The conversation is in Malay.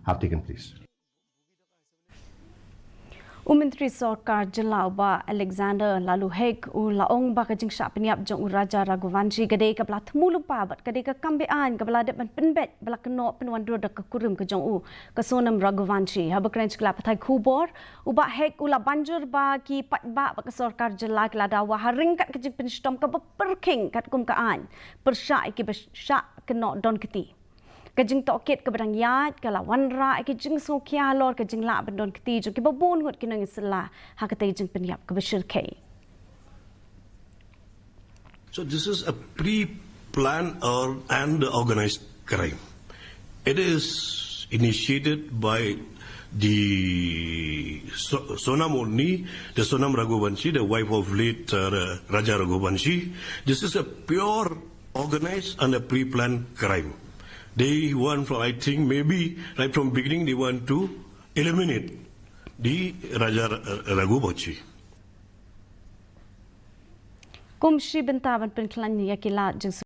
have taken place. Myntri Sorkar Jylla ba Alexander lalu hek laong ba ka Jingshah Pynïap jong Raja Raghuvanshi gade ka bla Thmu lupa bat gade ka kambean ka bla de ban penbet bla keno penwan dro ka kurum ka jong ka sonam Raghuvanshi ha bakren kla pathai khubor uba hek ula banjur ba ki pat ba ka Sorkar Jylla kla dawa haring kat ka jing penstom ka perking kat kum ka an persya ki besya keno don keti kajing toket ke bedang yat kala wanra kajing sokia lor kajing la bendon keti jo ki babon ngot kinang isla ha kata jing Pynïap ke bashir kai. So this is a pre-planned and organized crime. It is initiated by the Sonam Onni, the Sonam Raghuvanshi, the wife of late Raja Raghuvanshi. This is a pure organized and a pre-planned crime. They want from, I think, maybe right from beginning, they want to eliminate the Raja Raghuvanshi. Kumshi bentaban penklan yakila